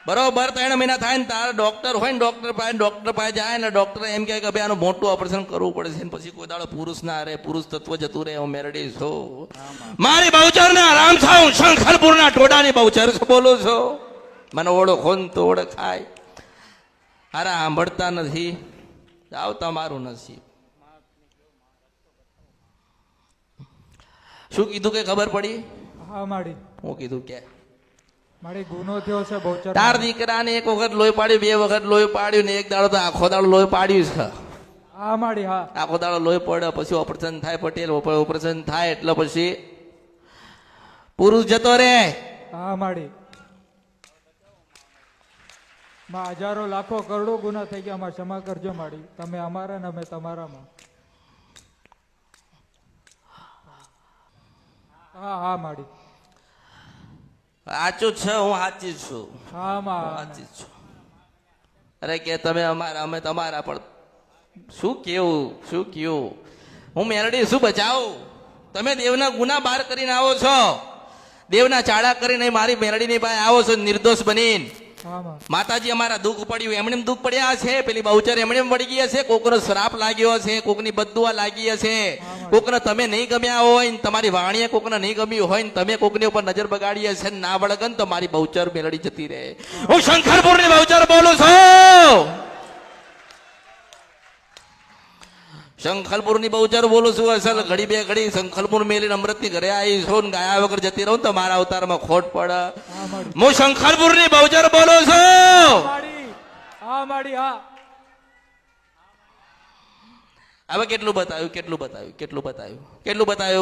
બરોબર 3 મહિના થાય ને તારા ડોક્ટર હોય ને ડોક્ટર પાસે જાય ને ડોક્ટર એમ કહે કે ભાઈ આનું મોટું ઓપરેશન કરવું પડે છે. પછી કોઈ દાડો પુરુષ ના રહે, પુરુષ તત્વ જતું રહે. હું મેરડી છું, મારી બહુચર ને આરામ થાઉં. શંખલપુર ના ટોડાની બહુચર બોલું છો. મને ઓળખો ને તો ઓળખાય. હારા સાંભળતા નથી, જાવ તમારું નસીબ. શું કીધું કે ખબર પડી? હા માડી. હું કીધું કે મારી ગુનો થયો છે બહુચર. તાર દીકરાને એક વખત લોહી પાડ્યું, 2 વખત લોહી પાડ્યું ને એક દાડો તો આખો દાડો લોહી પાડ્યું છે. હા માડી. હા આખો દાડો લોહી પડે પછી ઓપરેશન થાય. પટેલ ઓપરેશન થાય એટલે પછી પુરુષ જતો રે. હા માડી. માં હજારો લાખો કરોડો ગુના થઈ ગયા. માં ક્ષમા કરજો માડી. તમે અમારા ને અમે તમારામાં. હા હા માડી. સાચું છે, હું સાચી છું. હા માં સાચી છું. અરે કે તમે અમારા અમે તમારા, પણ શું કેવું હું મેરડી શું બચાવું? તમે દેવના ગુના બહાર કરીને આવો છો, દેવના ચાળા કરીને મારી મેરડીની પાસે આવો છો નિર્દોષ બનીને. હા માં. માતાજી અમારા દુઃખ પડ્યું એમણે દુઃખ પડ્યા છે. પેલી બહુચર એમણે પડી ગયા છે. કોકનો શ્રાપ લાગ્યો છે, કોકની બદદુઆ લાગી હશે, કોકને તમે નહીં ગમ્યા હોય ને તમારી વાણીએ કોકને નહીં ગમ્યું હોય ને તમે કોકની ઉપર નજર બગાડી હશે ને ના વળગન તો મારી બહુચર મેલડી જતી રહે. હું શંખરપુરની બહુચર બોલું છું. શંખલપુરની બહુચર બોલું છું. અસલ ઘડી બે ઘડી શંખલપુર મેલીને અમૃતની ઘરે આવી છો ને ગાયા વગર જતી રહું તો મારા અવતારમાં ખોટ પડે. હું શંખલપુરની બહુચર બોલું છું. હા માડી. હા હવે કેટલું બતાવ્યું,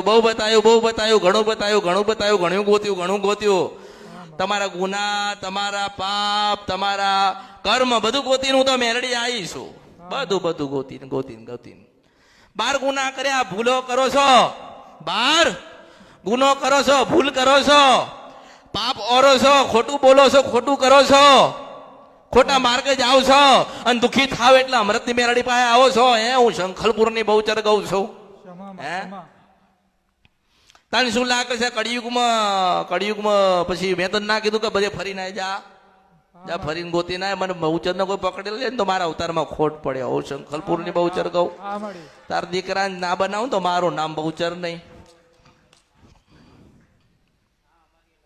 બહુ બતાવ્યું, ઘણું બતાવ્યું, ઘણું ગોત્યું. તમારા ગુના, તમારા પાપ, તમારા કર્મ બધું ગોતીને હું તો મેરડી આવી છું. બધું ગોતીને 12 ગુના કર્યા, ભૂલો કરો છો. 12 ગુનો કરો છો, ભૂલ કરો છો, પાપ ઓરો છો, ખોટું બોલો છો, ખોટું કરો છો, ખોટા માર્ગે જાઓ છો અને દુઃખી થાવ એટલે અમૃતની મેરડી પાસે આવો છો. હું શંખલપુરની બહુચર ગઉં છું. હે તને શું લાગે છે કળિયુગમાં પછી મેં તને ના કીધું કે બધે ફરીને જા ફરીને ગોતી ના મને બહુચર ને કોઈ પકડેલ છે ને તો મારા અવતારમાં ખોટ પડે. હું શંખલપુરની બહુચર ગઉં. તાર દીકરાને ના બનાવું તો મારું નામ બહુચર નહીં.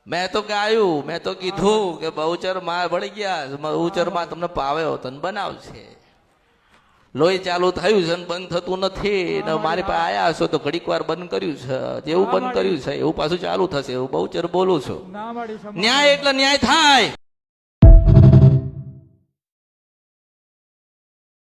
મેં તો ગાયું, મેં તો કીધું કે બહુચર માં વળી ગયા, બહુચર માં તમને પાવે તને બનાવશે. લોહી ચાલુ થયું છે બંધ થતું નથી ને મારી પાસે આયા હશો તો ઘડીક વાર બંધ કર્યું છે. જેવું બંધ કર્યું છે એવું પાછું ચાલુ થશે. એવું બહુચર બોલું છું. ન્યાય એટલે ન્યાય થાય.